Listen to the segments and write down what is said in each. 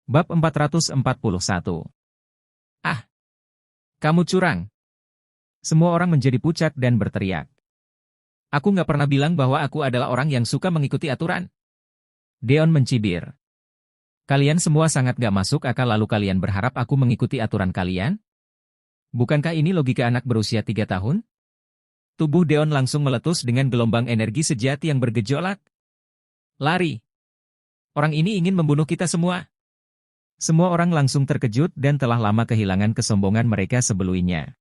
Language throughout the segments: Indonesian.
Bab 441. Ah, kamu curang. Semua orang menjadi pucat dan berteriak. Aku nggak pernah bilang bahwa aku adalah orang yang suka mengikuti aturan. Deon mencibir. Kalian semua sangat gak masuk akal lalu kalian berharap aku mengikuti aturan kalian? Bukankah ini logika anak berusia 3 tahun? Tubuh Deon langsung meletus dengan gelombang energi sejati yang bergejolak. Lari. Orang ini ingin membunuh kita semua. Semua orang langsung terkejut dan telah lama kehilangan kesombongan mereka sebelumnya.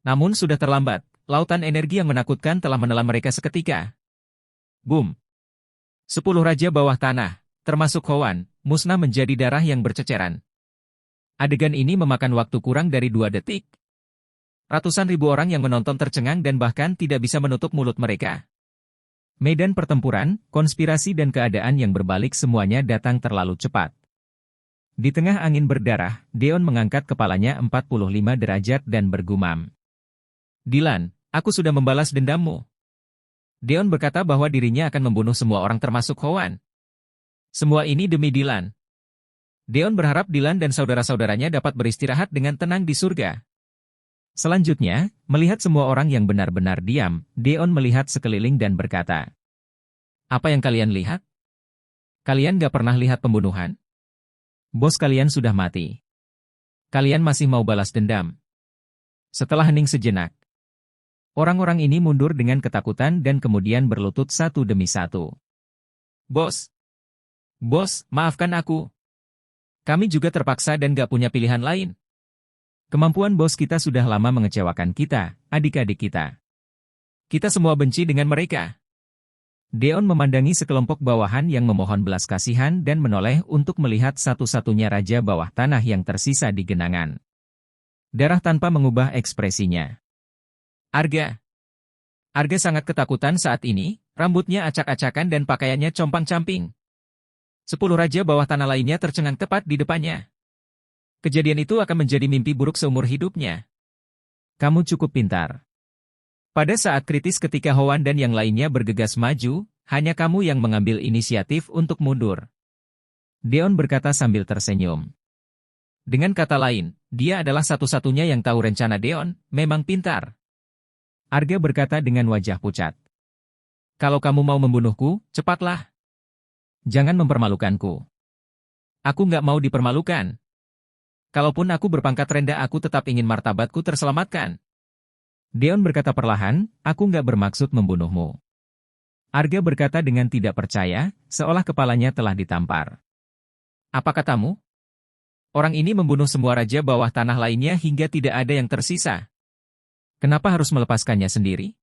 Namun sudah terlambat, lautan energi yang menakutkan telah menelan mereka seketika. Boom! 10 raja bawah tanah, termasuk Hoan, musnah menjadi darah yang berceceran. Adegan ini memakan waktu kurang dari 2 detik. Ratusan ribu orang yang menonton tercengang dan bahkan tidak bisa menutup mulut mereka. Medan pertempuran, konspirasi dan keadaan yang berbalik semuanya datang terlalu cepat. Di tengah angin berdarah, Deon mengangkat kepalanya 45 derajat dan bergumam. Dylan, aku sudah membalas dendammu. Deon berkata bahwa dirinya akan membunuh semua orang termasuk Hoan. Semua ini demi Dylan. Deon berharap Dylan dan saudara-saudaranya dapat beristirahat dengan tenang di surga. Selanjutnya, melihat semua orang yang benar-benar diam, Deon melihat sekeliling dan berkata, "Apa yang kalian lihat? Kalian gak pernah lihat pembunuhan? Bos kalian sudah mati. Kalian masih mau balas dendam?" Setelah hening sejenak, orang-orang ini mundur dengan ketakutan dan kemudian berlutut satu demi satu. Bos! Bos, maafkan aku. Kami juga terpaksa dan gak punya pilihan lain. Kemampuan bos kita sudah lama mengecewakan kita, adik-adik kita. Kita semua benci dengan mereka. Deon memandangi sekelompok bawahan yang memohon belas kasihan dan menoleh untuk melihat satu-satunya raja bawah tanah yang tersisa di genangan. Darah tanpa mengubah ekspresinya. Arga. Arga sangat ketakutan saat ini, rambutnya acak-acakan dan pakaiannya compang-camping. 10 raja bawah tanah lainnya tercengang tepat di depannya. Kejadian itu akan menjadi mimpi buruk seumur hidupnya. Kamu cukup pintar. Pada saat kritis ketika Hoan dan yang lainnya bergegas maju, hanya kamu yang mengambil inisiatif untuk mundur. Deon berkata sambil tersenyum. Dengan kata lain, dia adalah satu-satunya yang tahu rencana Deon, memang pintar. Arga berkata dengan wajah pucat. Kalau kamu mau membunuhku, cepatlah. Jangan mempermalukanku. Aku nggak mau dipermalukan. Kalaupun aku berpangkat rendah aku tetap ingin martabatku terselamatkan. Deon berkata perlahan, aku nggak bermaksud membunuhmu. Arga berkata dengan tidak percaya, seolah kepalanya telah ditampar. Apa katamu? Orang ini membunuh semua raja bawah tanah lainnya hingga tidak ada yang tersisa. Kenapa harus melepaskannya sendiri?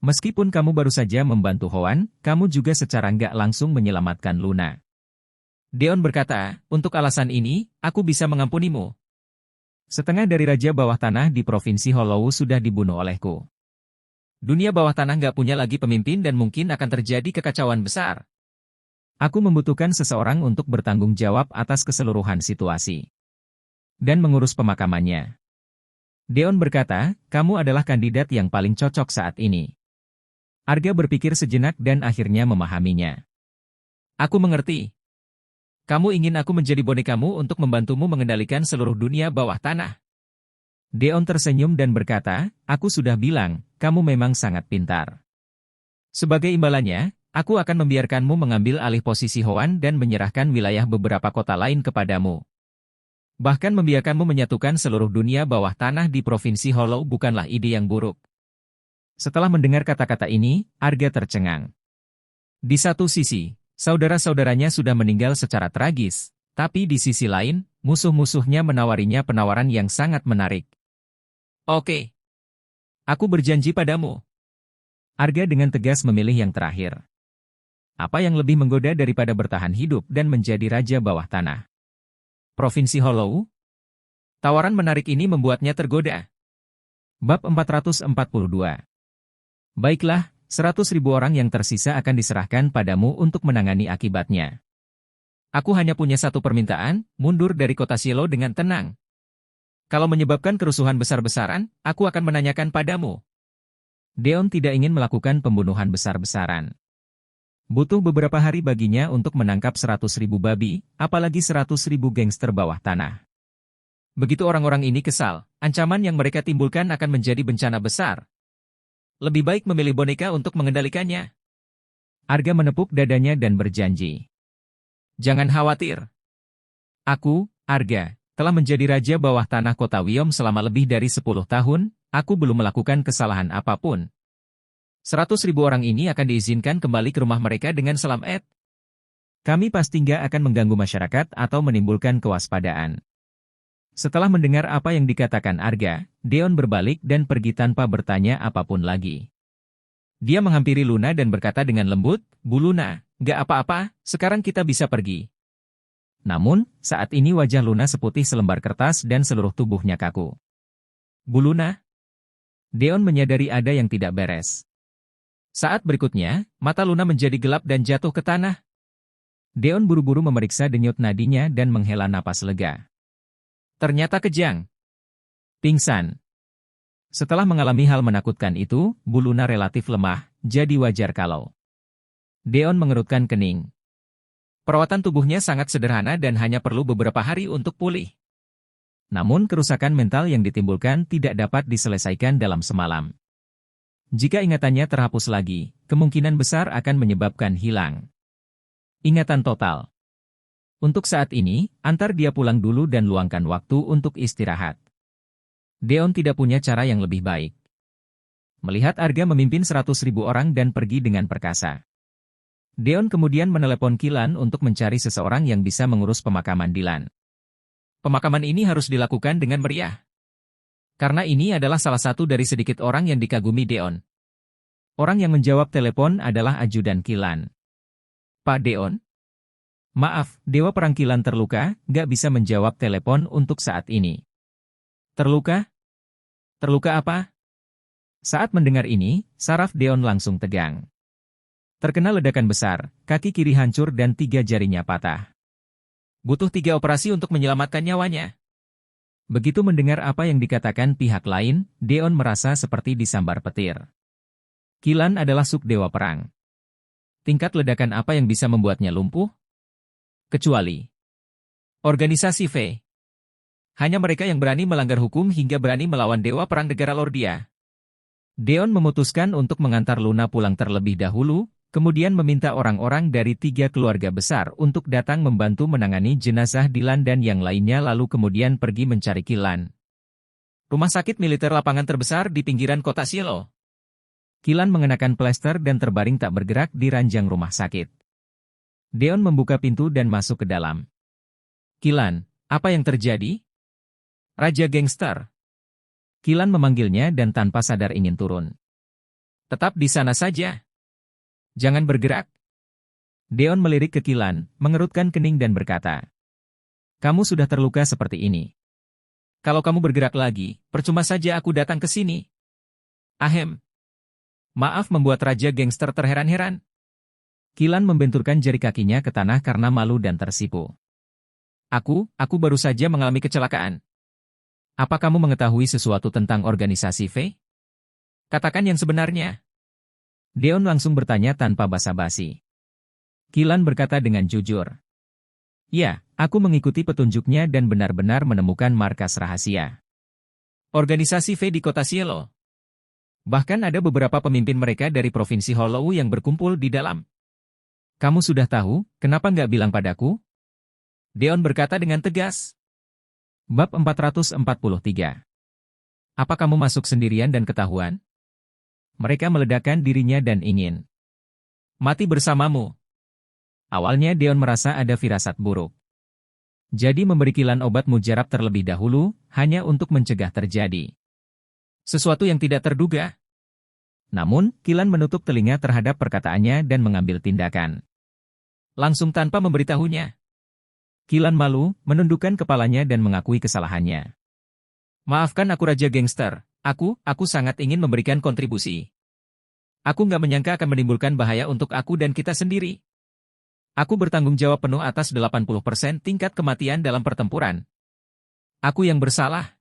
Meskipun kamu baru saja membantu Hoan, kamu juga secara nggak langsung menyelamatkan Luna. Deon berkata, untuk alasan ini, aku bisa mengampunimu. Setengah dari raja bawah tanah di Provinsi Hollow sudah dibunuh olehku. Dunia bawah tanah nggak punya lagi pemimpin dan mungkin akan terjadi kekacauan besar. Aku membutuhkan seseorang untuk bertanggung jawab atas keseluruhan situasi. Dan mengurus pemakamannya. Deon berkata, kamu adalah kandidat yang paling cocok saat ini. Arga berpikir sejenak dan akhirnya memahaminya. Aku mengerti. Kamu ingin aku menjadi bonekamu untuk membantumu mengendalikan seluruh dunia bawah tanah. Deon tersenyum dan berkata, aku sudah bilang, kamu memang sangat pintar. Sebagai imbalannya, aku akan membiarkanmu mengambil alih posisi Hoan dan menyerahkan wilayah beberapa kota lain kepadamu. Bahkan membiarkanmu menyatukan seluruh dunia bawah tanah di Provinsi Hollow bukanlah ide yang buruk. Setelah mendengar kata-kata ini, Arga tercengang. Di satu sisi, saudara-saudaranya sudah meninggal secara tragis, tapi di sisi lain, musuh-musuhnya menawarinya penawaran yang sangat menarik. Oke. Aku berjanji padamu. Arga dengan tegas memilih yang terakhir. Apa yang lebih menggoda daripada bertahan hidup dan menjadi raja bawah tanah? Provinsi Hollow? Tawaran menarik ini membuatnya tergoda. Bab 442. Baiklah, 100.000 orang yang tersisa akan diserahkan padamu untuk menangani akibatnya. Aku hanya punya satu permintaan, mundur dari kota Cielo dengan tenang. Kalau menyebabkan kerusuhan besar-besaran, aku akan menanyakan padamu. Deon tidak ingin melakukan pembunuhan besar-besaran. Butuh beberapa hari baginya untuk menangkap 100.000 babi, apalagi 100.000 gangster bawah tanah. Begitu orang-orang ini kesal, ancaman yang mereka timbulkan akan menjadi bencana besar. Lebih baik memilih boneka untuk mengendalikannya. Arga menepuk dadanya dan berjanji. Jangan khawatir. Aku, Arga, telah menjadi raja bawah tanah kota Wiom selama lebih dari 10 tahun, aku belum melakukan kesalahan apapun. 100.000 orang ini akan diizinkan kembali ke rumah mereka dengan selamat. Kami pasti nggak akan mengganggu masyarakat atau menimbulkan kewaspadaan. Setelah mendengar apa yang dikatakan Arga, Deon berbalik dan pergi tanpa bertanya apapun lagi. Dia menghampiri Luna dan berkata dengan lembut, Bu Luna, nggak apa-apa, sekarang kita bisa pergi. Namun, saat ini wajah Luna seputih selembar kertas dan seluruh tubuhnya kaku. Bu Luna? Deon menyadari ada yang tidak beres. Saat berikutnya, mata Luna menjadi gelap dan jatuh ke tanah. Deon buru-buru memeriksa denyut nadinya dan menghela napas lega. Ternyata kejang. Pingsan. Setelah mengalami hal menakutkan itu, Bu Luna relatif lemah, jadi wajar kalau Deon mengerutkan kening. Perawatan tubuhnya sangat sederhana dan hanya perlu beberapa hari untuk pulih. Namun kerusakan mental yang ditimbulkan tidak dapat diselesaikan dalam semalam. Jika ingatannya terhapus lagi, kemungkinan besar akan menyebabkan hilang ingatan total. Untuk saat ini, antar dia pulang dulu dan luangkan waktu untuk istirahat. Deon tidak punya cara yang lebih baik. Melihat Arga memimpin 100.000 orang dan pergi dengan perkasa. Deon kemudian menelepon Kilan untuk mencari seseorang yang bisa mengurus pemakaman Dilan. Pemakaman ini harus dilakukan dengan meriah. Karena ini adalah salah satu dari sedikit orang yang dikagumi Deon. Orang yang menjawab telepon adalah ajudan Kilan. Pak Deon? Maaf, Dewa Perang Kilan terluka, nggak bisa menjawab telepon untuk saat ini. Terluka? Terluka apa? Saat mendengar ini, saraf Deon langsung tegang. Terkena ledakan besar, kaki kiri hancur dan 3 jarinya patah. Butuh 3 operasi untuk menyelamatkan nyawanya. Begitu mendengar apa yang dikatakan pihak lain, Deon merasa seperti disambar petir. Kilan adalah suk dewa perang. Tingkat ledakan apa yang bisa membuatnya lumpuh? Kecuali organisasi V. Hanya mereka yang berani melanggar hukum hingga berani melawan dewa perang negara Lordia. Deon memutuskan untuk mengantar Luna pulang terlebih dahulu, kemudian meminta orang-orang dari 3 keluarga besar untuk datang membantu menangani jenazah Dilan dan yang lainnya lalu kemudian pergi mencari Kilan. Rumah sakit militer lapangan terbesar di pinggiran kota Cielo. Kilan mengenakan plester dan terbaring tak bergerak di ranjang rumah sakit. Deon membuka pintu dan masuk ke dalam. Kilan, apa yang terjadi? Raja Gangster. Kilan memanggilnya dan tanpa sadar ingin turun. Tetap di sana saja. Jangan bergerak. Deon melirik ke Kilan, mengerutkan kening dan berkata, kamu sudah terluka seperti ini. Kalau kamu bergerak lagi, percuma saja aku datang ke sini. Ahem. Maaf membuat Raja Gangster terheran-heran. Kilan membenturkan jari kakinya ke tanah karena malu dan tersipu. Aku baru saja mengalami kecelakaan. Apa kamu mengetahui sesuatu tentang organisasi V? Katakan yang sebenarnya. Deon langsung bertanya tanpa basa-basi. Kilan berkata dengan jujur. Ya, aku mengikuti petunjuknya dan benar-benar menemukan markas rahasia. Organisasi V di kota Cielo. Bahkan ada beberapa pemimpin mereka dari Provinsi Hollow yang berkumpul di dalam. Kamu sudah tahu, kenapa nggak bilang padaku? Deon berkata dengan tegas. Bab 443. Apa kamu masuk sendirian dan ketahuan? Mereka meledakkan dirinya dan ingin mati bersamamu. Awalnya Deon merasa ada firasat buruk. Jadi memberi Kilan obat mujarab terlebih dahulu, hanya untuk mencegah terjadi sesuatu yang tidak terduga. Namun, Kilan menutup telinga terhadap perkataannya dan mengambil tindakan. Langsung tanpa memberitahunya. Kilan malu, menundukkan kepalanya dan mengakui kesalahannya. Maafkan aku Raja Gangster. Aku sangat ingin memberikan kontribusi. Aku nggak menyangka akan menimbulkan bahaya untuk aku dan kita sendiri. Aku bertanggung jawab penuh atas 80% tingkat kematian dalam pertempuran. Aku yang bersalah.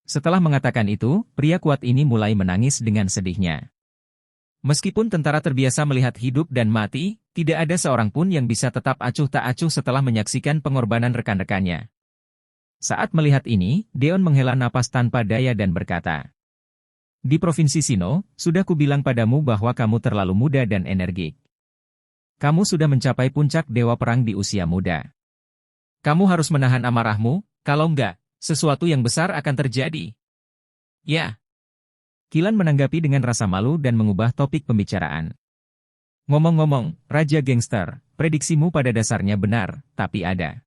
Setelah mengatakan itu, pria kuat ini mulai menangis dengan sedihnya. Meskipun tentara terbiasa melihat hidup dan mati, tidak ada seorang pun yang bisa tetap acuh tak acuh setelah menyaksikan pengorbanan rekan-rekannya. Saat melihat ini, Deon menghela napas tanpa daya dan berkata, "Di Provinsi Sino, sudah kubilang padamu bahwa kamu terlalu muda dan energik. Kamu sudah mencapai puncak dewa perang di usia muda. Kamu harus menahan amarahmu, kalau enggak, sesuatu yang besar akan terjadi." Ya. Qilan menanggapi dengan rasa malu dan mengubah topik pembicaraan. "Ngomong-ngomong, Raja Gangster, prediksimu pada dasarnya benar, tapi ada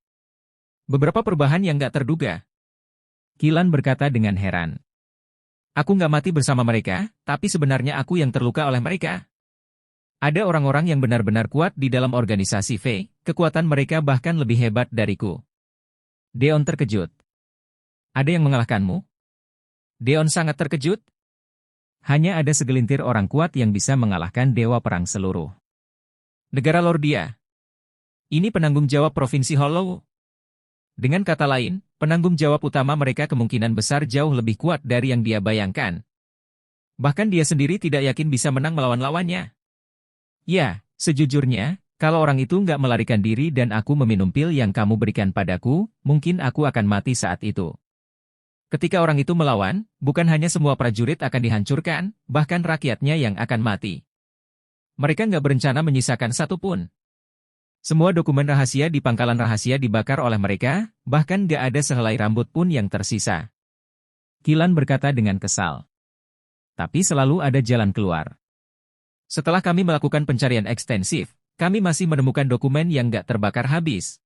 beberapa perubahan yang gak terduga." Qilan berkata dengan heran. "Aku gak mati bersama mereka, tapi sebenarnya aku yang terluka oleh mereka. Ada orang-orang yang benar-benar kuat di dalam organisasi V, kekuatan mereka bahkan lebih hebat dariku." Deon terkejut. "Ada yang mengalahkanmu?" Deon sangat terkejut. Hanya ada segelintir orang kuat yang bisa mengalahkan dewa perang seluruh negara Lordia. Ini penanggung jawab Provinsi Hollow. Dengan kata lain, penanggung jawab utama mereka kemungkinan besar jauh lebih kuat dari yang dia bayangkan. Bahkan dia sendiri tidak yakin bisa menang melawan lawannya. Ya, sejujurnya, kalau orang itu nggak melarikan diri dan aku meminum pil yang kamu berikan padaku, mungkin aku akan mati saat itu. Ketika orang itu melawan, bukan hanya semua prajurit akan dihancurkan, bahkan rakyatnya yang akan mati. Mereka nggak berencana menyisakan satu pun. Semua dokumen rahasia di pangkalan rahasia dibakar oleh mereka, bahkan nggak ada sehelai rambut pun yang tersisa. Qilan berkata dengan kesal. Tapi selalu ada jalan keluar. Setelah kami melakukan pencarian ekstensif, kami masih menemukan dokumen yang nggak terbakar habis.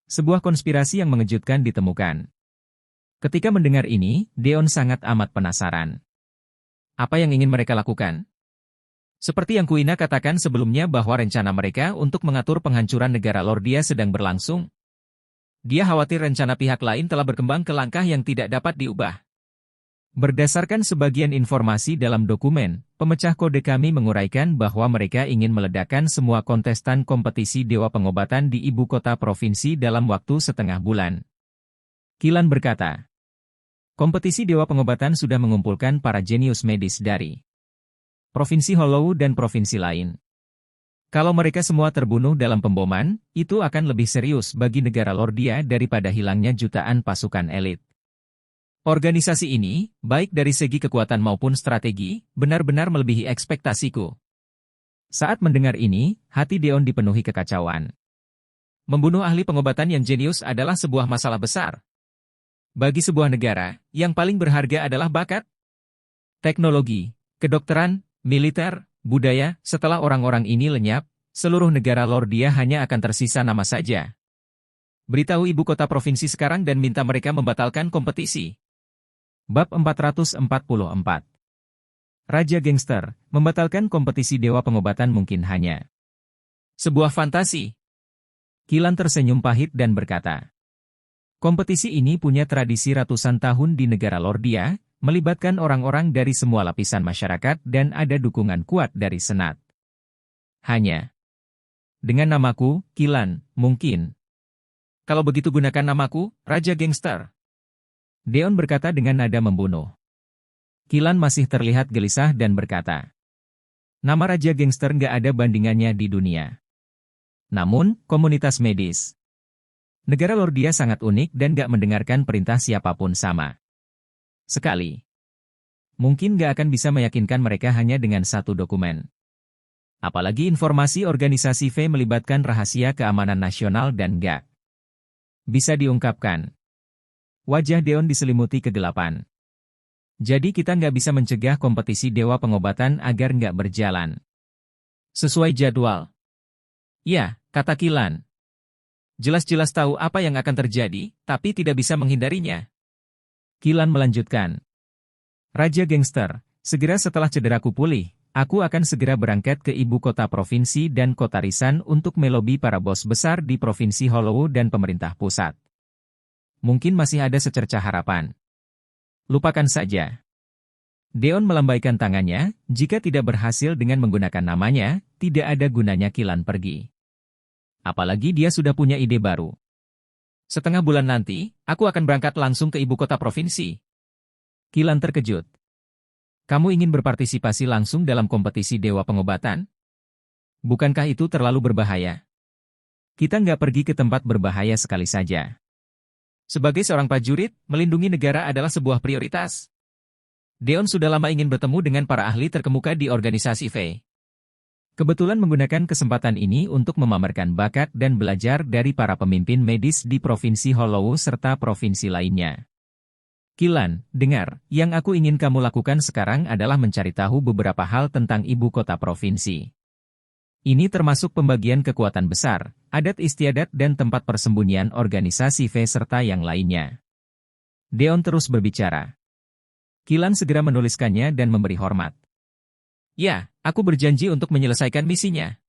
Sebuah konspirasi yang mengejutkan ditemukan. Ketika mendengar ini, Deon sangat amat penasaran. Apa yang ingin mereka lakukan? Seperti yang Kuina katakan sebelumnya bahwa rencana mereka untuk mengatur penghancuran negara Lordia sedang berlangsung. Dia khawatir rencana pihak lain telah berkembang ke langkah yang tidak dapat diubah. Berdasarkan sebagian informasi dalam dokumen, pemecah kode kami menguraikan bahwa mereka ingin meledakkan semua kontestan kompetisi Dewa Pengobatan di ibu kota provinsi dalam waktu setengah bulan. Qilan berkata, kompetisi Dewa Pengobatan sudah mengumpulkan para jenius medis dari Provinsi Hollow dan provinsi lain. Kalau mereka semua terbunuh dalam pemboman, itu akan lebih serius bagi negara Lordia daripada hilangnya jutaan pasukan elit. Organisasi ini, baik dari segi kekuatan maupun strategi, benar-benar melebihi ekspektasiku. Saat mendengar ini, hati Deon dipenuhi kekacauan. Membunuh ahli pengobatan yang jenius adalah sebuah masalah besar. Bagi sebuah negara, yang paling berharga adalah bakat, teknologi, kedokteran, militer, budaya. Setelah orang-orang ini lenyap, seluruh negara Lordia hanya akan tersisa nama saja. Beritahu ibu kota provinsi sekarang dan minta mereka membatalkan kompetisi. Bab 444. Raja Gangster, membatalkan kompetisi Dewa Pengobatan mungkin hanya sebuah fantasi. Qilan tersenyum pahit dan berkata, kompetisi ini punya tradisi ratusan tahun di negara Lordia, melibatkan orang-orang dari semua lapisan masyarakat dan ada dukungan kuat dari Senat. Hanya dengan namaku, Qilan, mungkin. Kalau begitu gunakan namaku, Raja Gangster. Deon berkata dengan nada membunuh. Qilan masih terlihat gelisah dan berkata, nama Raja Gangster nggak ada bandingannya di dunia. Namun, komunitas medis negara Lordia sangat unik dan gak mendengarkan perintah siapapun sama sekali. Mungkin gak akan bisa meyakinkan mereka hanya dengan satu dokumen. Apalagi informasi organisasi V melibatkan rahasia keamanan nasional dan gak bisa diungkapkan. Wajah Deon diselimuti kegelapan. Jadi kita nggak bisa mencegah kompetisi Dewa Pengobatan agar nggak berjalan sesuai jadwal. Ya, kata Qilan. Jelas-jelas tahu apa yang akan terjadi, tapi tidak bisa menghindarinya. Qilan melanjutkan. Raja Gangster, segera setelah cederaku pulih, aku akan segera berangkat ke ibu kota provinsi dan kota Risan untuk melobi para bos besar di Provinsi Hollow dan pemerintah pusat. Mungkin masih ada secercah harapan. Lupakan saja. Deon melambaikan tangannya, jika tidak berhasil dengan menggunakan namanya, tidak ada gunanya Qilan pergi. Apalagi dia sudah punya ide baru. Setengah bulan nanti, aku akan berangkat langsung ke ibu kota provinsi. Qilan terkejut. Kamu ingin berpartisipasi langsung dalam kompetisi Dewa Pengobatan? Bukankah itu terlalu berbahaya? Kita nggak pergi ke tempat berbahaya sekali saja. Sebagai seorang prajurit, melindungi negara adalah sebuah prioritas. Deon sudah lama ingin bertemu dengan para ahli terkemuka di organisasi V. Kebetulan menggunakan kesempatan ini untuk memamerkan bakat dan belajar dari para pemimpin medis di Provinsi Hollow serta provinsi lainnya. Qilan, dengar, yang aku ingin kamu lakukan sekarang adalah mencari tahu beberapa hal tentang ibu kota provinsi. Ini termasuk pembagian kekuatan besar, adat istiadat dan tempat persembunyian organisasi V serta yang lainnya. Deon terus berbicara. Qilan segera menuliskannya dan memberi hormat. Ya, aku berjanji untuk menyelesaikan misinya.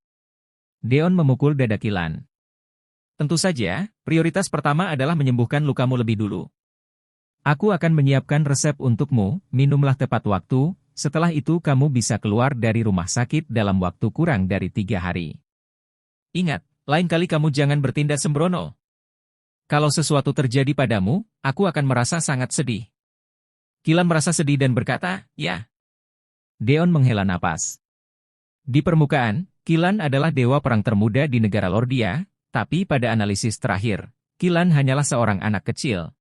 Deon memukul dada Qilan. Tentu saja, prioritas pertama adalah menyembuhkan lukamu lebih dulu. Aku akan menyiapkan resep untukmu, minumlah tepat waktu, setelah itu kamu bisa keluar dari rumah sakit dalam waktu kurang dari 3 hari. Ingat, lain kali kamu jangan bertindak sembrono. Kalau sesuatu terjadi padamu, aku akan merasa sangat sedih. Qilan merasa sedih dan berkata, ya. Deon menghela napas. Di permukaan, Qilan adalah dewa perang termuda di negara Lordia, tapi pada analisis terakhir, Qilan hanyalah seorang anak kecil.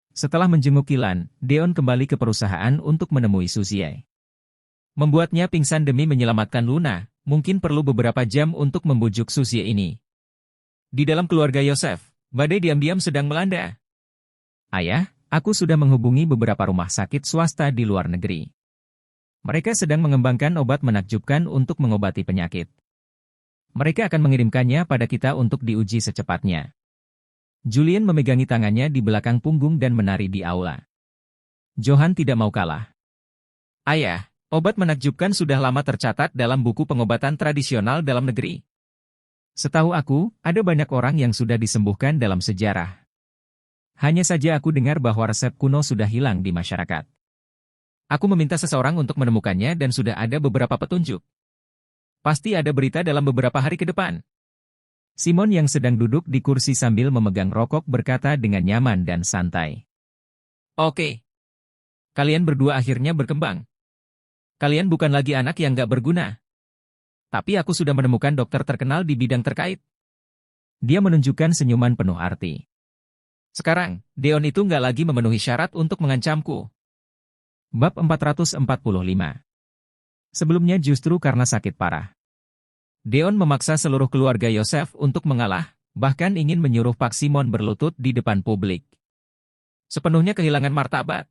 Setelah menjenguk Qilan, Deon kembali ke perusahaan untuk menemui Suzie. Membuatnya pingsan demi menyelamatkan Luna, mungkin perlu beberapa jam untuk membujuk Suzie ini. Di dalam keluarga Yosef, badai diam-diam sedang melanda. Ayah, aku sudah menghubungi beberapa rumah sakit swasta di luar negeri. Mereka sedang mengembangkan obat menakjubkan untuk mengobati penyakit. Mereka akan mengirimkannya pada kita untuk diuji secepatnya. Julian memegangi tangannya di belakang punggung dan menari di aula. Johan tidak mau kalah. Ayah, obat menakjubkan sudah lama tercatat dalam buku pengobatan tradisional dalam negeri. Setahu aku, ada banyak orang yang sudah disembuhkan dalam sejarah. Hanya saja aku dengar bahwa resep kuno sudah hilang di masyarakat. Aku meminta seseorang untuk menemukannya dan sudah ada beberapa petunjuk. Pasti ada berita dalam beberapa hari ke depan. Simon yang sedang duduk di kursi sambil memegang rokok berkata dengan nyaman dan santai. Oke. Kalian berdua akhirnya berkembang. Kalian bukan lagi anak yang gak berguna. Tapi aku sudah menemukan dokter terkenal di bidang terkait. Dia menunjukkan senyuman penuh arti. Sekarang, Deon itu gak lagi memenuhi syarat untuk mengancamku. Bab 445. Sebelumnya justru karena sakit parah. Deon memaksa seluruh keluarga Yosef untuk mengalah, bahkan ingin menyuruh Pak Simon berlutut di depan publik. Sepenuhnya kehilangan martabat.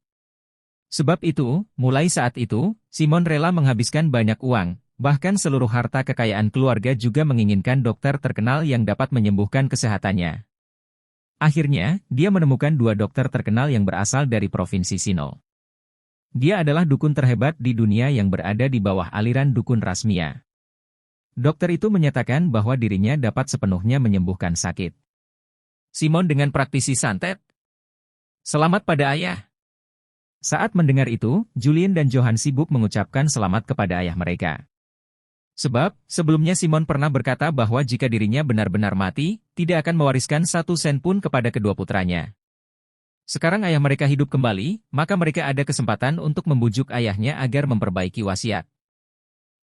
Sebab itu, mulai saat itu, Simon rela menghabiskan banyak uang, bahkan seluruh harta kekayaan keluarga juga menginginkan dokter terkenal yang dapat menyembuhkan kesehatannya. Akhirnya, dia menemukan 2 dokter terkenal yang berasal dari Provinsi Sino. Dia adalah dukun terhebat di dunia yang berada di bawah aliran dukun Rasmia. Dokter itu menyatakan bahwa dirinya dapat sepenuhnya menyembuhkan sakit. Simon dengan praktisi santet. Selamat pada ayah. Saat mendengar itu, Julian dan Johan sibuk mengucapkan selamat kepada ayah mereka. Sebab, sebelumnya Simon pernah berkata bahwa jika dirinya benar-benar mati, tidak akan mewariskan 1 sen pun kepada kedua putranya. Sekarang ayah mereka hidup kembali, maka mereka ada kesempatan untuk membujuk ayahnya agar memperbaiki wasiat.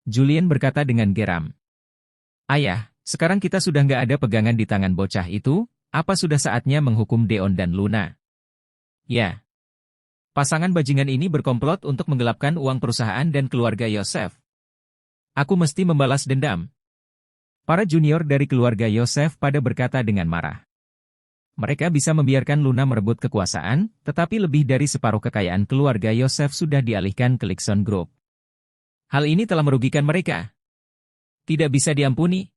Julian berkata dengan geram. Ayah, sekarang kita sudah nggak ada pegangan di tangan bocah itu, apa sudah saatnya menghukum Deon dan Luna? Ya. Pasangan bajingan ini berkomplot untuk menggelapkan uang perusahaan dan keluarga Yosef. Aku mesti membalas dendam. Para junior dari keluarga Yosef pada berkata dengan marah. Mereka bisa membiarkan Luna merebut kekuasaan, tetapi lebih dari separuh kekayaan keluarga Yosef sudah dialihkan ke Lixon Group. Hal ini telah merugikan mereka. Tidak bisa diampuni.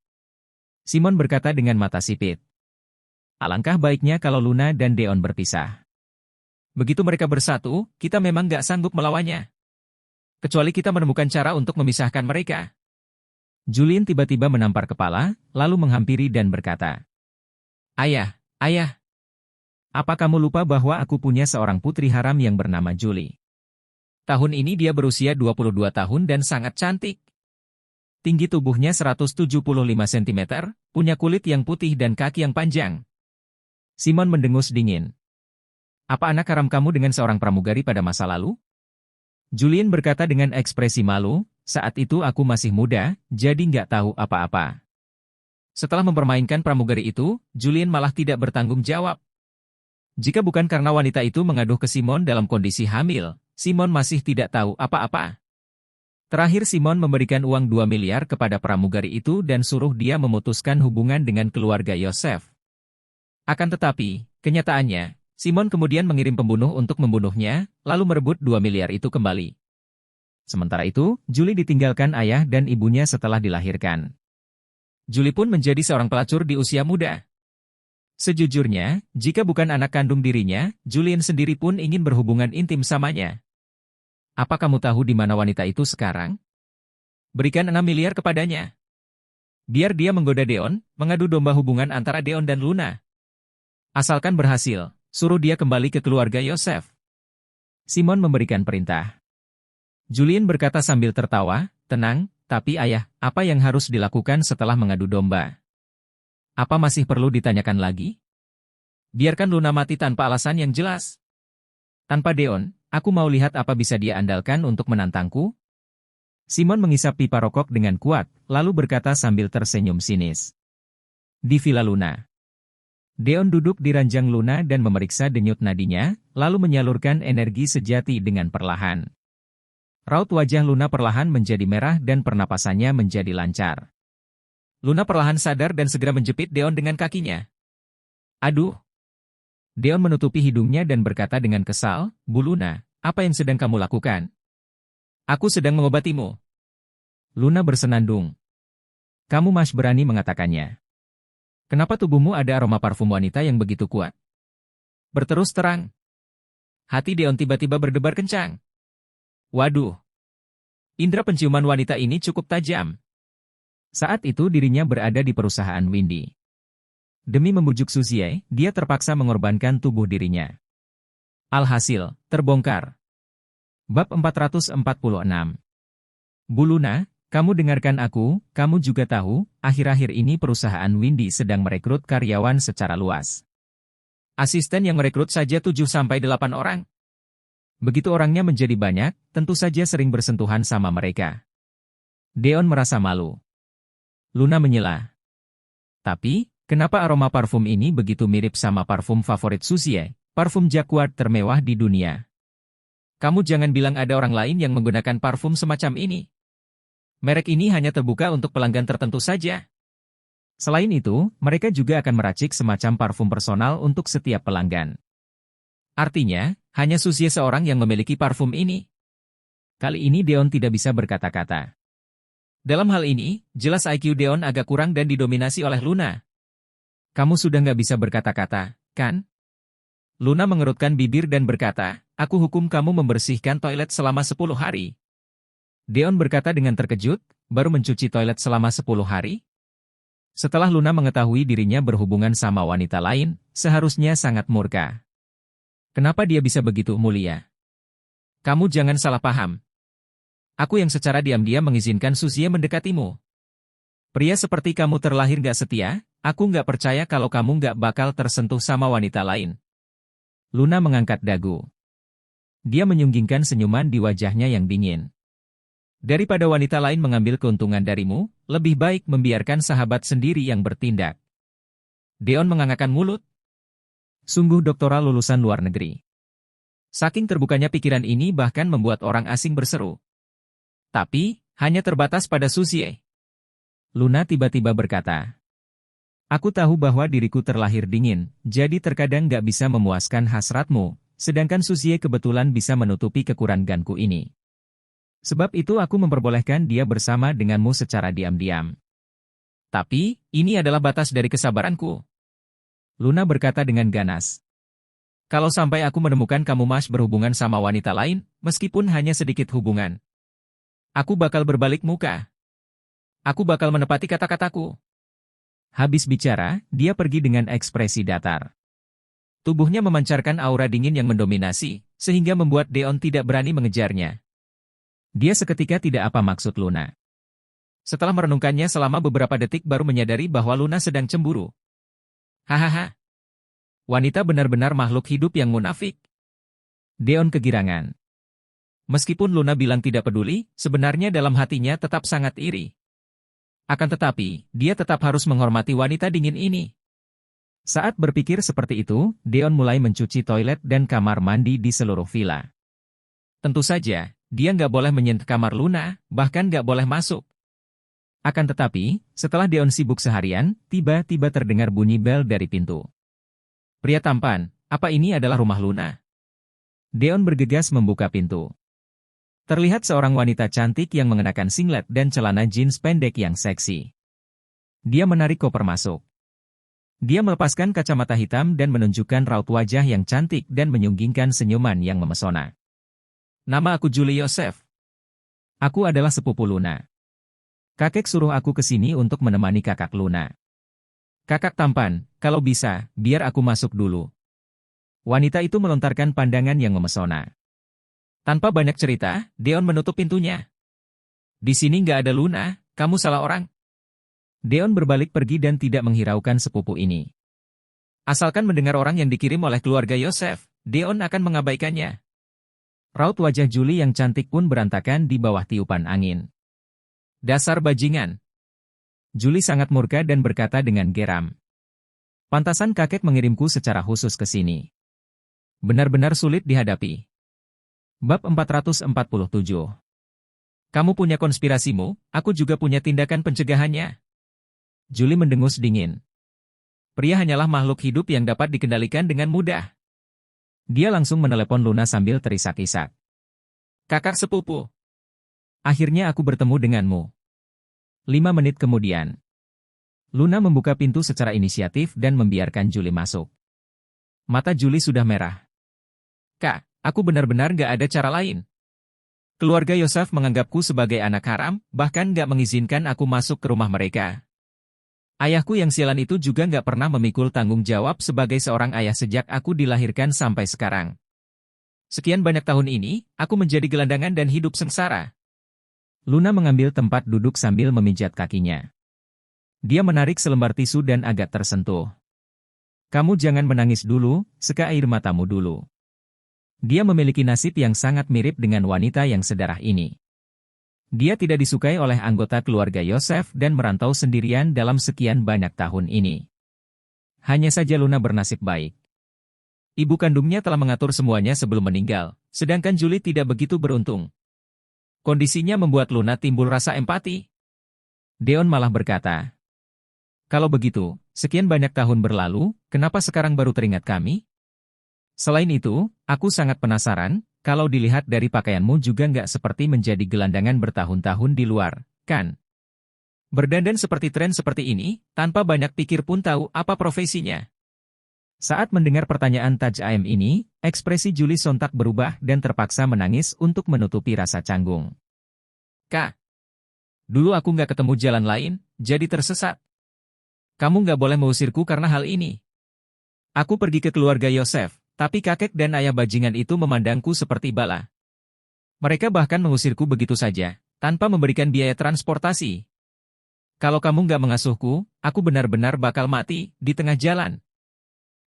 Simon berkata dengan mata sipit. Alangkah baiknya kalau Luna dan Deon berpisah. Begitu mereka bersatu, kita memang gak sanggup melawannya. Kecuali kita menemukan cara untuk memisahkan mereka. Julian tiba-tiba menampar kepala, lalu menghampiri dan berkata. Ayah. Ayah, apa kamu lupa bahwa aku punya seorang putri haram yang bernama Julie? Tahun ini dia berusia 22 tahun dan sangat cantik. Tinggi tubuhnya 175 cm, punya kulit yang putih dan kaki yang panjang. Simon mendengus dingin. Apa anak haram kamu dengan seorang pramugari pada masa lalu? Julian berkata dengan ekspresi malu, saat itu aku masih muda, jadi nggak tahu apa-apa. Setelah mempermainkan pramugari itu, Julian malah tidak bertanggung jawab. Jika bukan karena wanita itu mengaduh ke Simon dalam kondisi hamil, Simon masih tidak tahu apa-apa. Terakhir Simon memberikan uang 2 miliar kepada pramugari itu dan suruh dia memutuskan hubungan dengan keluarga Yosef. Akan tetapi, kenyataannya, Simon kemudian mengirim pembunuh untuk membunuhnya, lalu merebut 2 miliar itu kembali. Sementara itu, Julie ditinggalkan ayah dan ibunya setelah dilahirkan. Julie pun menjadi seorang pelacur di usia muda. Sejujurnya, jika bukan anak kandung dirinya, Julian sendiri pun ingin berhubungan intim samanya. Apa kamu tahu di mana wanita itu sekarang? Berikan 6 miliar kepadanya. Biar dia menggoda Deon, mengadu domba hubungan antara Deon dan Luna. Asalkan berhasil, suruh dia kembali ke keluarga Yosef. Simon memberikan perintah. Julian berkata sambil tertawa, tenang, tapi ayah, apa yang harus dilakukan setelah mengadu domba? Apa masih perlu ditanyakan lagi? Biarkan Luna mati tanpa alasan yang jelas. Tanpa Deon, aku mau lihat apa bisa dia andalkan untuk menantangku. Simon mengisap pipa rokok dengan kuat, lalu berkata sambil tersenyum sinis. Di Villa Luna. Deon duduk di ranjang Luna dan memeriksa denyut nadinya, lalu menyalurkan energi sejati dengan perlahan. Raut wajah Luna perlahan menjadi merah dan pernapasannya menjadi lancar. Luna perlahan sadar dan segera menjepit Deon dengan kakinya. Aduh! Deon menutupi hidungnya dan berkata dengan kesal, Bu Luna, apa yang sedang kamu lakukan? Aku sedang mengobatimu. Luna bersenandung. Kamu masih berani mengatakannya. Kenapa tubuhmu ada aroma parfum wanita yang begitu kuat? Berterus terang. Hati Deon tiba-tiba berdebar kencang. Waduh. Indera penciuman wanita ini cukup tajam. Saat itu dirinya berada di perusahaan Windy. Demi membujuk Suzie, dia terpaksa mengorbankan tubuh dirinya. Alhasil, terbongkar. Bab 446. Bu Luna, kamu dengarkan aku, kamu juga tahu, akhir-akhir ini perusahaan Windy sedang merekrut karyawan secara luas. Asisten yang merekrut saja 7-8 orang. Begitu orangnya menjadi banyak, tentu saja sering bersentuhan sama mereka. Deon merasa malu. Luna menyela. Tapi, kenapa aroma parfum ini begitu mirip sama parfum favorit Suzie, parfum Jacquard termewah di dunia? Kamu jangan bilang ada orang lain yang menggunakan parfum semacam ini. Merek ini hanya terbuka untuk pelanggan tertentu saja. Selain itu, mereka juga akan meracik semacam parfum personal untuk setiap pelanggan. Artinya, hanya Suzie seorang yang memiliki parfum ini. Kali ini Deon tidak bisa berkata-kata. Dalam hal ini, jelas IQ Deon agak kurang dan didominasi oleh Luna. Kamu sudah nggak bisa berkata-kata, kan? Luna mengerutkan bibir dan berkata, aku hukum kamu membersihkan toilet selama 10 hari. Deon berkata dengan terkejut, baru mencuci toilet selama 10 hari? Setelah Luna mengetahui dirinya berhubungan sama wanita lain, seharusnya sangat murka. Kenapa dia bisa begitu mulia? Kamu jangan salah paham. Aku yang secara diam-diam mengizinkan Suzie mendekatimu. Pria seperti kamu terlahir gak setia, aku gak percaya kalau kamu gak bakal tersentuh sama wanita lain. Luna mengangkat dagu. Dia menyunggingkan senyuman di wajahnya yang dingin. Daripada wanita lain mengambil keuntungan darimu, lebih baik membiarkan sahabat sendiri yang bertindak. Deon mengangkat mulut. Sungguh doktoral lulusan luar negeri. Saking terbukanya pikiran ini bahkan membuat orang asing berseru. Tapi, hanya terbatas pada Suzie. Luna tiba-tiba berkata. Aku tahu bahwa diriku terlahir dingin, jadi terkadang gak bisa memuaskan hasratmu, sedangkan Suzie kebetulan bisa menutupi kekuranganku ini. Sebab itu aku memperbolehkan dia bersama denganmu secara diam-diam. Tapi, ini adalah batas dari kesabaranku. Luna berkata dengan ganas. Kalau sampai aku menemukan kamu mas berhubungan sama wanita lain, meskipun hanya sedikit hubungan, aku bakal berbalik muka. Aku bakal menepati kata-kataku. Habis bicara, dia pergi dengan ekspresi datar. Tubuhnya memancarkan aura dingin yang mendominasi, sehingga membuat Deon tidak berani mengejarnya. Dia seketika tidak apa maksud Luna. Setelah merenungkannya selama beberapa detik baru menyadari bahwa Luna sedang cemburu. Hahaha. Wanita benar-benar makhluk hidup yang munafik. Deon kegirangan. Meskipun Luna bilang tidak peduli, sebenarnya dalam hatinya tetap sangat iri. Akan tetapi, dia tetap harus menghormati wanita dingin ini. Saat berpikir seperti itu, Deon mulai mencuci toilet dan kamar mandi di seluruh villa. Tentu saja, dia nggak boleh menyentuh kamar Luna, bahkan nggak boleh masuk. Akan tetapi, setelah Deon sibuk seharian, tiba-tiba terdengar bunyi bel dari pintu. Pria tampan, apa ini adalah rumah Luna? Deon bergegas membuka pintu. Terlihat seorang wanita cantik yang mengenakan singlet dan celana jeans pendek yang seksi. Dia menarik koper masuk. Dia melepaskan kacamata hitam dan menunjukkan raut wajah yang cantik dan menyunggingkan senyuman yang memesona. Nama aku Julie Yosef. Aku adalah sepupu Luna. Kakek suruh aku ke sini untuk menemani kakak Luna. Kakak tampan, kalau bisa, biar aku masuk dulu. Wanita itu melontarkan pandangan yang memesona. Tanpa banyak cerita, Deon menutup pintunya. Di sini nggak ada Luna, kamu salah orang. Deon berbalik pergi dan tidak menghiraukan sepupu ini. Asalkan mendengar orang yang dikirim oleh keluarga Yosef, Deon akan mengabaikannya. Raut wajah Julie yang cantik pun berantakan di bawah tiupan angin. Dasar bajingan. Julie sangat murka dan berkata dengan geram. Pantasan kakek mengirimku secara khusus ke sini. Benar-benar sulit dihadapi. Bab 447. Kamu punya konspirasimu, aku juga punya tindakan pencegahannya. Julie mendengus dingin. Pria hanyalah makhluk hidup yang dapat dikendalikan dengan mudah. Dia langsung menelepon Luna sambil terisak-isak. Kakak sepupu. Akhirnya aku bertemu denganmu. 5 menit kemudian. Luna membuka pintu secara inisiatif dan membiarkan Julie masuk. Mata Julie sudah merah. Kak, aku benar-benar gak ada cara lain. Keluarga Yosef menganggapku sebagai anak haram, bahkan gak mengizinkan aku masuk ke rumah mereka. Ayahku yang sialan itu juga nggak pernah memikul tanggung jawab sebagai seorang ayah sejak aku dilahirkan sampai sekarang. Sekian banyak tahun ini, aku menjadi gelandangan dan hidup sengsara. Luna mengambil tempat duduk sambil memijat kakinya. Dia menarik selembar tisu dan agak tersentuh. Kamu jangan menangis dulu, seka air matamu dulu. Dia memiliki nasib yang sangat mirip dengan wanita yang sedarah ini. Dia tidak disukai oleh anggota keluarga Yosef dan merantau sendirian dalam sekian banyak tahun ini. Hanya saja Luna bernasib baik. Ibu kandungnya telah mengatur semuanya sebelum meninggal, sedangkan Julie tidak begitu beruntung. Kondisinya membuat Luna timbul rasa empati. Deon malah berkata, kalau begitu, sekian banyak tahun berlalu, kenapa sekarang baru teringat kami? Selain itu, aku sangat penasaran, kalau dilihat dari pakaianmu juga nggak seperti menjadi gelandangan bertahun-tahun di luar, kan? Berdandan seperti tren seperti ini, tanpa banyak pikir pun tahu apa profesinya. Saat mendengar pertanyaan Taj Aem ini, ekspresi Julie sontak berubah dan terpaksa menangis untuk menutupi rasa canggung. Kak, dulu aku nggak ketemu jalan lain, jadi tersesat. Kamu nggak boleh mengusirku karena hal ini. Aku pergi ke keluarga Yosef. Tapi kakek dan ayah bajingan itu memandangku seperti bala. Mereka bahkan mengusirku begitu saja, tanpa memberikan biaya transportasi. Kalau kamu nggak mengasuhku, aku benar-benar bakal mati di tengah jalan.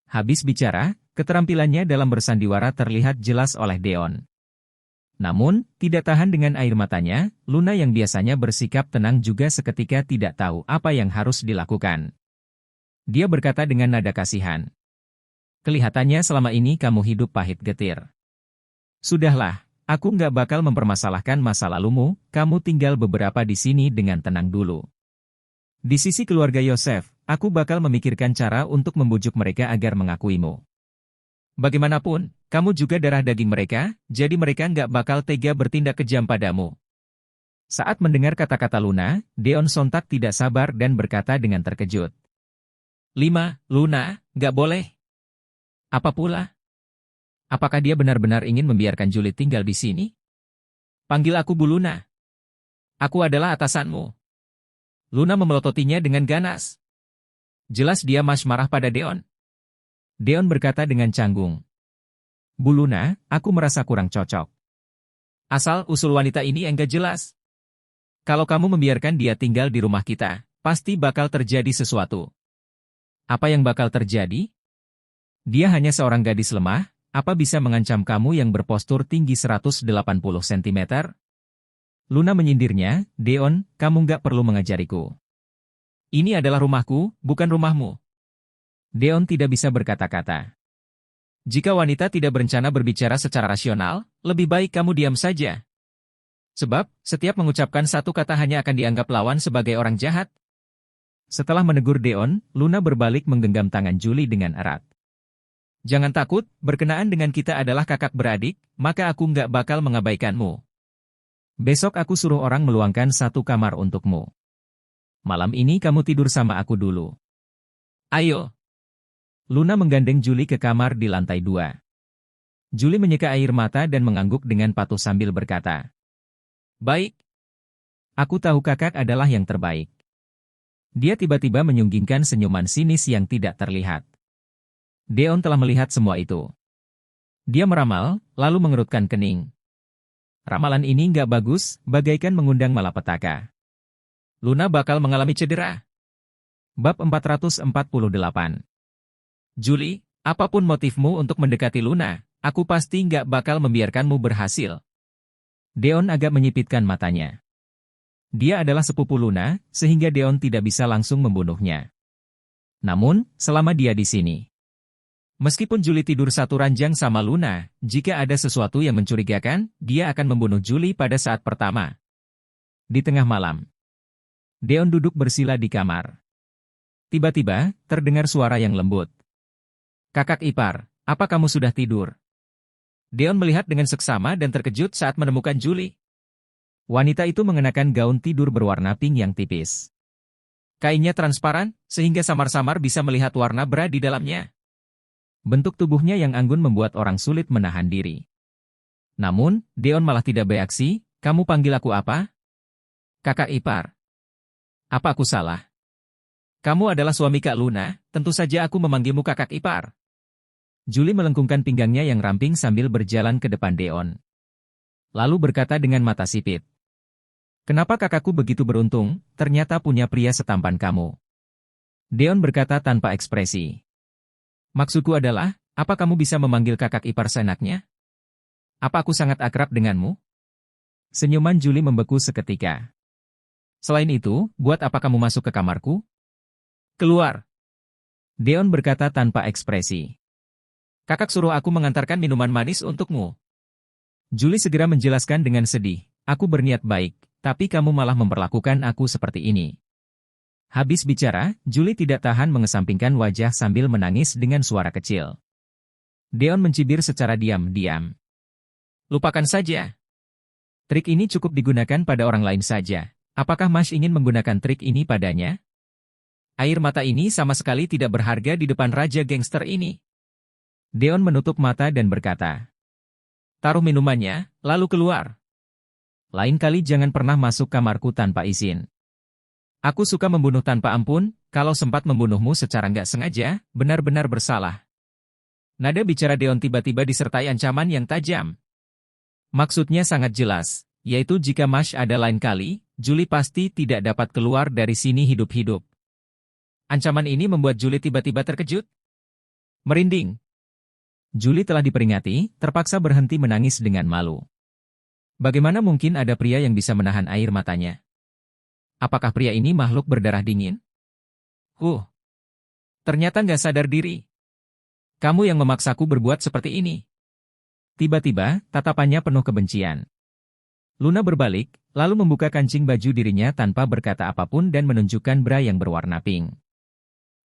Habis bicara, keterampilannya dalam bersandiwara terlihat jelas oleh Deon. Namun, tidak tahan dengan air matanya, Luna yang biasanya bersikap tenang juga seketika tidak tahu apa yang harus dilakukan. Dia berkata dengan nada kasihan. Kelihatannya selama ini kamu hidup pahit getir. Sudahlah, aku nggak bakal mempermasalahkan masa lalumu, kamu tinggal beberapa di sini dengan tenang dulu. Di sisi keluarga Yosef, aku bakal memikirkan cara untuk membujuk mereka agar mengakuimu. Bagaimanapun, kamu juga darah daging mereka, jadi mereka nggak bakal tega bertindak kejam padamu. Saat mendengar kata-kata Luna, Deon sontak tidak sabar dan berkata dengan terkejut. 5, Luna, nggak boleh. Apa pula? Apakah dia benar-benar ingin membiarkan Julie tinggal di sini? Panggil aku Bu Luna. Aku adalah atasanmu. Luna memelototinya dengan ganas. Jelas dia marah pada Deon. Deon berkata dengan canggung. Bu Luna, aku merasa kurang cocok. Asal-usul wanita ini enggak jelas. Kalau kamu membiarkan dia tinggal di rumah kita, pasti bakal terjadi sesuatu. Apa yang bakal terjadi? Dia hanya seorang gadis lemah, apa bisa mengancam kamu yang berpostur tinggi 180 cm? Luna menyindirnya, Deon, kamu nggak perlu mengajariku. Ini adalah rumahku, bukan rumahmu. Deon tidak bisa berkata-kata. Jika wanita tidak berencana berbicara secara rasional, lebih baik kamu diam saja. Sebab, setiap mengucapkan satu kata hanya akan dianggap lawan sebagai orang jahat. Setelah menegur Deon, Luna berbalik menggenggam tangan Julie dengan erat. Jangan takut, berkenaan dengan kita adalah kakak beradik, maka aku nggak bakal mengabaikanmu. Besok aku suruh orang meluangkan satu kamar untukmu. Malam ini kamu tidur sama aku dulu. Ayo. Luna menggandeng Julie ke kamar di lantai 2. Julie menyeka air mata dan mengangguk dengan patuh sambil berkata, baik. Aku tahu kakak adalah yang terbaik. Dia tiba-tiba menyunggingkan senyuman sinis yang tidak terlihat. Deon telah melihat semua itu. Dia meramal, lalu mengerutkan kening. Ramalan ini nggak bagus, bagaikan mengundang malapetaka. Luna bakal mengalami cedera. Bab 448. Julie, apapun motifmu untuk mendekati Luna, aku pasti nggak bakal membiarkanmu berhasil. Deon agak menyipitkan matanya. Dia adalah sepupu Luna, sehingga Deon tidak bisa langsung membunuhnya. Namun, selama dia di sini. Meskipun Julie tidur satu ranjang sama Luna, jika ada sesuatu yang mencurigakan, dia akan membunuh Julie pada saat pertama. Di tengah malam, Deon duduk bersila di kamar. Tiba-tiba, terdengar suara yang lembut. Kakak ipar, apa kamu sudah tidur? Deon melihat dengan seksama dan terkejut saat menemukan Julie. Wanita itu mengenakan gaun tidur berwarna pink yang tipis. Kainnya transparan, sehingga samar-samar bisa melihat warna bra di dalamnya. Bentuk tubuhnya yang anggun membuat orang sulit menahan diri. Namun, Deon malah tidak bereaksi. Kamu panggil aku apa? Kakak ipar. Apa aku salah? Kamu adalah suami Kak Luna, tentu saja aku memanggilmu kakak ipar. Julie melengkungkan pinggangnya yang ramping sambil berjalan ke depan Deon. Lalu berkata dengan mata sipit. Kenapa kakakku begitu beruntung, ternyata punya pria setampan kamu? Deon berkata tanpa ekspresi. Maksudku adalah, apa kamu bisa memanggil kakak ipar seenaknya? Apa aku sangat akrab denganmu? Senyuman Julie membeku seketika. Selain itu, buat apa kamu masuk ke kamarku? Keluar. Deon berkata tanpa ekspresi. Kakak suruh aku mengantarkan minuman manis untukmu. Julie segera menjelaskan dengan sedih. Aku berniat baik, tapi kamu malah memperlakukan aku seperti ini. Habis bicara, Julie tidak tahan mengesampingkan wajah sambil menangis dengan suara kecil. Deon mencibir secara diam-diam. Lupakan saja. Trik ini cukup digunakan pada orang lain saja. Apakah Mas ingin menggunakan trik ini padanya? Air mata ini sama sekali tidak berharga di depan raja gangster ini. Deon menutup mata dan berkata. Taruh minumannya, lalu keluar. Lain kali jangan pernah masuk kamarku tanpa izin. Aku suka membunuh tanpa ampun, kalau sempat membunuhmu secara nggak sengaja, benar-benar bersalah. Nada bicara Deon tiba-tiba disertai ancaman yang tajam. Maksudnya sangat jelas, yaitu jika Mas ada lain kali, Julie pasti tidak dapat keluar dari sini hidup-hidup. Ancaman ini membuat Julie tiba-tiba terkejut. Merinding. Julie telah diperingati, terpaksa berhenti menangis dengan malu. Bagaimana mungkin ada pria yang bisa menahan air matanya? Apakah pria ini makhluk berdarah dingin? Ternyata nggak sadar diri. Kamu yang memaksaku berbuat seperti ini. Tiba-tiba, tatapannya penuh kebencian. Luna berbalik, lalu membuka kancing baju dirinya tanpa berkata apapun dan menunjukkan bra yang berwarna pink.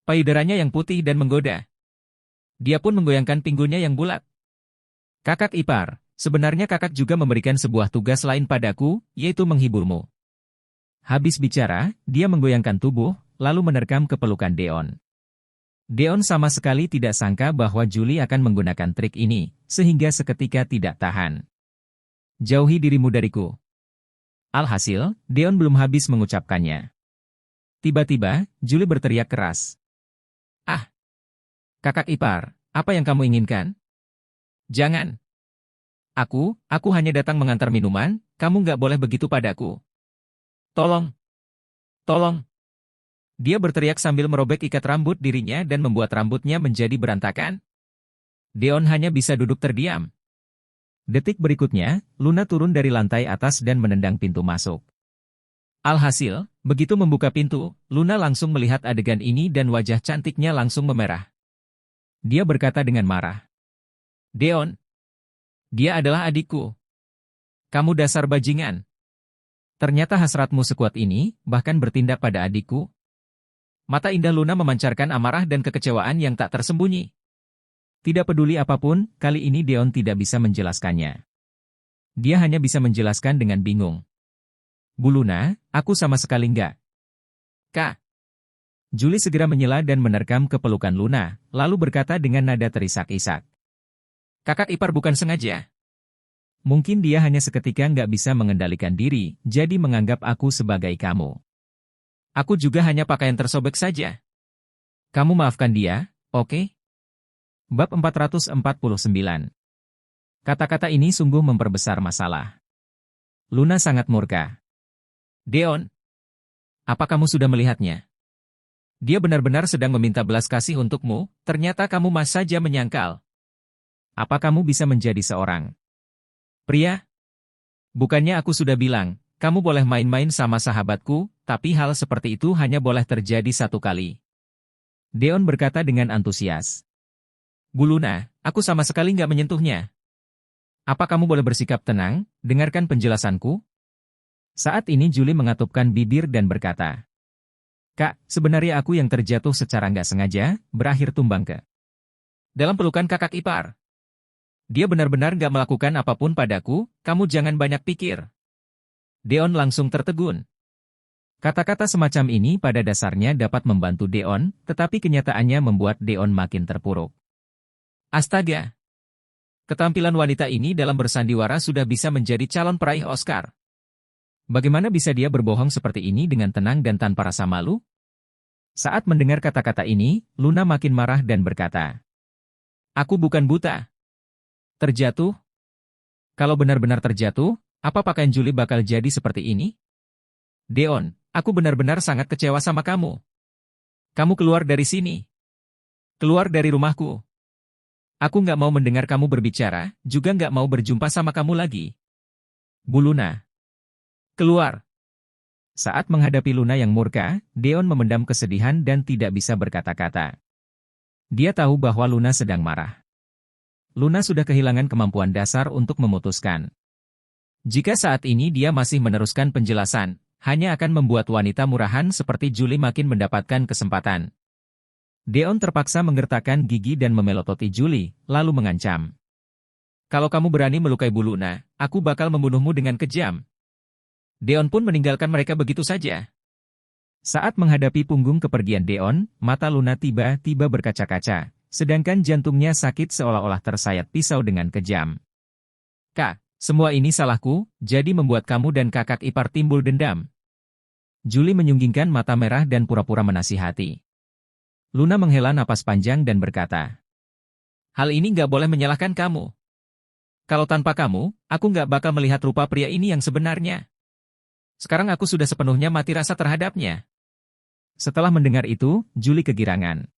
Payudaranya yang putih dan menggoda. Dia pun menggoyangkan pinggulnya yang bulat. Kakak ipar, sebenarnya kakak juga memberikan sebuah tugas lain padaku, yaitu menghiburmu. Habis bicara, dia menggoyangkan tubuh, lalu menerkam ke pelukan Deon. Deon sama sekali tidak sangka bahwa Julie akan menggunakan trik ini, sehingga seketika tidak tahan. Jauhi dirimu dariku. Alhasil, Deon belum habis mengucapkannya. Tiba-tiba, Julie berteriak keras. Ah! Kakak ipar, apa yang kamu inginkan? Jangan. Aku hanya datang mengantar minuman, kamu nggak boleh begitu padaku. Tolong! Tolong! Dia berteriak sambil merobek ikat rambut dirinya dan membuat rambutnya menjadi berantakan. Deon hanya bisa duduk terdiam. Detik berikutnya, Luna turun dari lantai atas dan menendang pintu masuk. Alhasil, begitu membuka pintu, Luna langsung melihat adegan ini dan wajah cantiknya langsung memerah. Dia berkata dengan marah. Deon, dia adalah adikku. Kamu dasar bajingan. Ternyata hasratmu sekuat ini, bahkan bertindak pada adikku. Mata indah Luna memancarkan amarah dan kekecewaan yang tak tersembunyi. Tidak peduli apapun, kali ini Deon tidak bisa menjelaskannya. Dia hanya bisa menjelaskan dengan bingung. Bu Luna, aku sama sekali enggak. Kak. Julie segera menyela dan menerkam ke pelukan Luna, lalu berkata dengan nada terisak-isak. Kakak ipar bukan sengaja. Mungkin dia hanya seketika nggak bisa mengendalikan diri, jadi menganggap aku sebagai kamu. Aku juga hanya pakaian tersobek saja. Kamu maafkan dia, oke? Bab 449. Kata-kata ini sungguh memperbesar masalah. Luna sangat murka. Deon, apa kamu sudah melihatnya? Dia benar-benar sedang meminta belas kasih untukmu, ternyata kamu masih saja menyangkal. Apa kamu bisa menjadi seorang pria? Bukannya aku sudah bilang, kamu boleh main-main sama sahabatku, tapi hal seperti itu hanya boleh terjadi satu kali. Deon berkata dengan antusias. Bu Luna, aku sama sekali nggak menyentuhnya. Apa kamu boleh bersikap tenang, dengarkan penjelasanku? Saat ini Julie mengatupkan bibir dan berkata, Kak, sebenarnya aku yang terjatuh secara nggak sengaja, berakhir tumbang ke dalam pelukan kakak ipar. Dia benar-benar nggak melakukan apapun padaku, kamu jangan banyak pikir. Deon langsung tertegun. Kata-kata semacam ini pada dasarnya dapat membantu Deon, tetapi kenyataannya membuat Deon makin terpuruk. Astaga! Ketampilan wanita ini dalam bersandiwara sudah bisa menjadi calon peraih Oscar. Bagaimana bisa dia berbohong seperti ini dengan tenang dan tanpa rasa malu? Saat mendengar kata-kata ini, Luna makin marah dan berkata, Aku bukan buta. Terjatuh? Kalau benar-benar terjatuh, apa pakaian Julie bakal jadi seperti ini? Deon, aku benar-benar sangat kecewa sama kamu. Kamu keluar dari sini. Keluar dari rumahku. Aku nggak mau mendengar kamu berbicara, juga nggak mau berjumpa sama kamu lagi. Bu Luna. Keluar. Saat menghadapi Luna yang murka, Deon memendam kesedihan dan tidak bisa berkata-kata. Dia tahu bahwa Luna sedang marah. Luna sudah kehilangan kemampuan dasar untuk memutuskan. Jika saat ini dia masih meneruskan penjelasan, hanya akan membuat wanita murahan seperti Julie makin mendapatkan kesempatan. Deon terpaksa menggertakkan gigi dan memelototi Julie, lalu mengancam. Kalau kamu berani melukai Bu Luna, aku bakal membunuhmu dengan kejam. Deon pun meninggalkan mereka begitu saja. Saat menghadapi punggung kepergian Deon, mata Luna tiba-tiba berkaca-kaca, sedangkan jantungnya sakit seolah-olah tersayat pisau dengan kejam. Kak, semua ini salahku, jadi membuat kamu dan kakak ipar timbul dendam. Julie menyunggingkan mata merah dan pura-pura menasihati. Luna menghela napas panjang dan berkata, Hal ini nggak boleh menyalahkan kamu. Kalau tanpa kamu, aku nggak bakal melihat rupa pria ini yang sebenarnya. Sekarang aku sudah sepenuhnya mati rasa terhadapnya. Setelah mendengar itu, Julie kegirangan.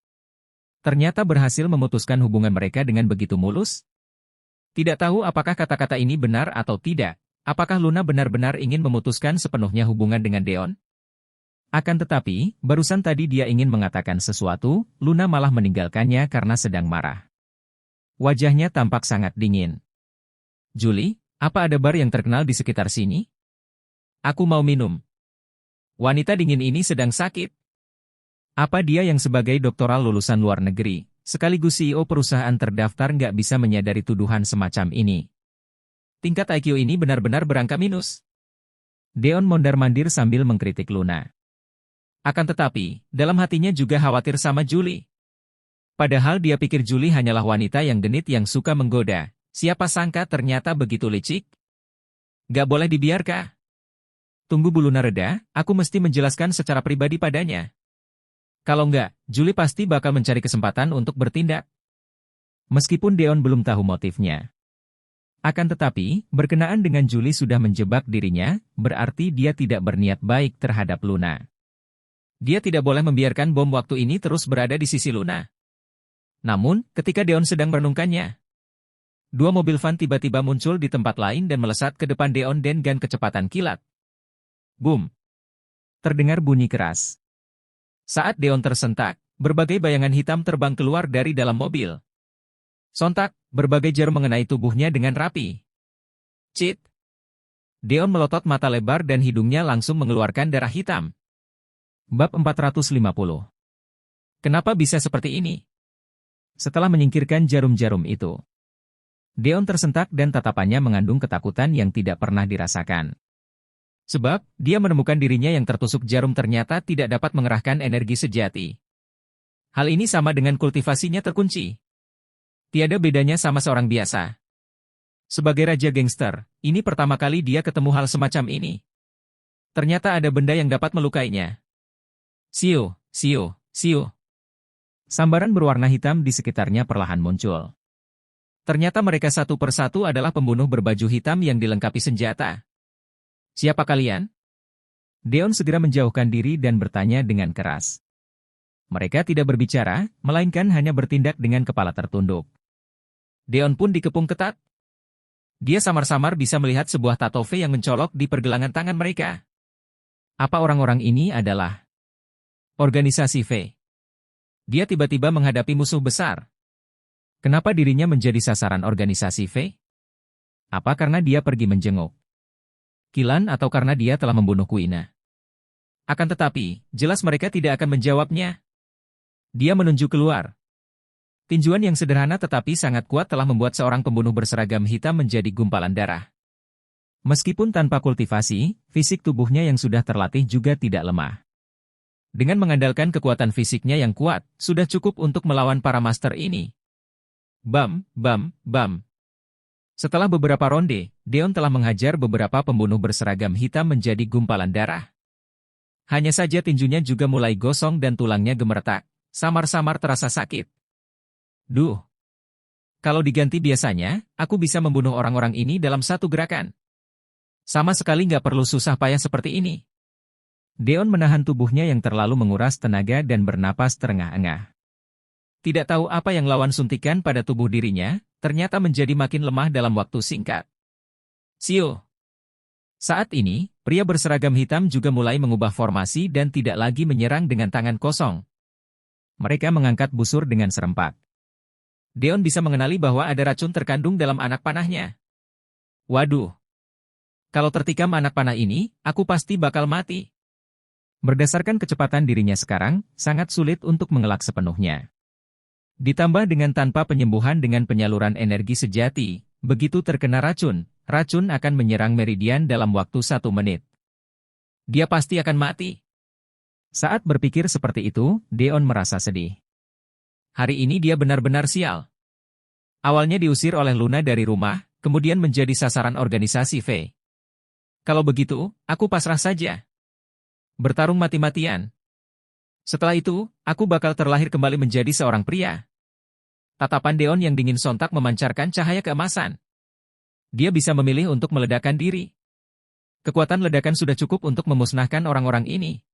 Ternyata berhasil memutuskan hubungan mereka dengan begitu mulus. Tidak tahu apakah kata-kata ini benar atau tidak, apakah Luna benar-benar ingin memutuskan sepenuhnya hubungan dengan Deon? Akan tetapi, barusan tadi dia ingin mengatakan sesuatu, Luna malah meninggalkannya karena sedang marah. Wajahnya tampak sangat dingin. Julie, apa ada bar yang terkenal di sekitar sini? Aku mau minum. Wanita dingin ini sedang sakit. Apa dia yang sebagai doktoral lulusan luar negeri, sekaligus CEO perusahaan terdaftar nggak bisa menyadari tuduhan semacam ini? Tingkat IQ ini benar-benar berangka minus. Deon mondar-mandir sambil mengkritik Luna. Akan tetapi, dalam hatinya juga khawatir sama Julie. Padahal dia pikir Julie hanyalah wanita yang genit yang suka menggoda. Siapa sangka ternyata begitu licik? Gak boleh dibiarkan. Tunggu Bu Luna reda, aku mesti menjelaskan secara pribadi padanya. Kalau enggak, Julie pasti bakal mencari kesempatan untuk bertindak. Meskipun Deon belum tahu motifnya. Akan tetapi, berkenaan dengan Julie sudah menjebak dirinya, berarti dia tidak berniat baik terhadap Luna. Dia tidak boleh membiarkan bom waktu ini terus berada di sisi Luna. Namun, ketika Deon sedang merenungkannya, dua mobil van tiba-tiba muncul di tempat lain dan melesat ke depan Deon dengan kecepatan kilat. Boom! Terdengar bunyi keras. Saat Deon tersentak, berbagai bayangan hitam terbang keluar dari dalam mobil. Sontak, berbagai jarum mengenai tubuhnya dengan rapi. Cit! Deon melotot mata lebar dan hidungnya langsung mengeluarkan darah hitam. Bab 450. Kenapa bisa seperti ini? Setelah menyingkirkan jarum-jarum itu, Deon tersentak dan tatapannya mengandung ketakutan yang tidak pernah dirasakan. Sebab, dia menemukan dirinya yang tertusuk jarum ternyata tidak dapat mengerahkan energi sejati. Hal ini sama dengan kultivasinya terkunci. Tiada bedanya sama seorang biasa. Sebagai raja gangster, ini pertama kali dia ketemu hal semacam ini. Ternyata ada benda yang dapat melukainya. Siu, siu, siu. Sambaran berwarna hitam di sekitarnya perlahan muncul. Ternyata mereka satu persatu adalah pembunuh berbaju hitam yang dilengkapi senjata. Siapa kalian? Deon segera menjauhkan diri dan bertanya dengan keras. Mereka tidak berbicara, melainkan hanya bertindak dengan kepala tertunduk. Deon pun dikepung ketat. Dia samar-samar bisa melihat sebuah tato V yang mencolok di pergelangan tangan mereka. Apa orang-orang ini adalah organisasi V? Dia tiba-tiba menghadapi musuh besar. Kenapa dirinya menjadi sasaran organisasi V? Apa karena dia pergi menjenguk Kilan atau karena dia telah membunuh Kuina? Akan tetapi, jelas mereka tidak akan menjawabnya. Dia menunjuk keluar. Tinjuan yang sederhana tetapi sangat kuat telah membuat seorang pembunuh berseragam hitam menjadi gumpalan darah. Meskipun tanpa kultivasi, fisik tubuhnya yang sudah terlatih juga tidak lemah. Dengan mengandalkan kekuatan fisiknya yang kuat, sudah cukup untuk melawan para master ini. Bam, bam, bam. Setelah beberapa ronde, Deon telah menghajar beberapa pembunuh berseragam hitam menjadi gumpalan darah. Hanya saja tinjunya juga mulai gosong dan tulangnya gemeretak, samar-samar terasa sakit. Duh. Kalau diganti biasanya, aku bisa membunuh orang-orang ini dalam satu gerakan. Sama sekali nggak perlu susah payah seperti ini. Deon menahan tubuhnya yang terlalu menguras tenaga dan bernapas terengah-engah. Tidak tahu apa yang lawan suntikan pada tubuh dirinya, ternyata menjadi makin lemah dalam waktu singkat. Siu. Saat ini, pria berseragam hitam juga mulai mengubah formasi dan tidak lagi menyerang dengan tangan kosong. Mereka mengangkat busur dengan serempak. Deon bisa mengenali bahwa ada racun terkandung dalam anak panahnya. Waduh. Kalau tertikam anak panah ini, aku pasti bakal mati. Berdasarkan kecepatan dirinya sekarang, sangat sulit untuk mengelak sepenuhnya. Ditambah dengan tanpa penyembuhan dengan penyaluran energi sejati, begitu terkena racun, racun akan menyerang meridian dalam waktu 1 menit. Dia pasti akan mati. Saat berpikir seperti itu, Deon merasa sedih. Hari ini dia benar-benar sial. Awalnya diusir oleh Luna dari rumah, kemudian menjadi sasaran organisasi V. Kalau begitu, aku pasrah saja. Bertarung mati-matian. Setelah itu, aku bakal terlahir kembali menjadi seorang pria. Tatapan Deon yang dingin sontak memancarkan cahaya keemasan. Dia bisa memilih untuk meledakkan diri. Kekuatan ledakan sudah cukup untuk memusnahkan orang-orang ini.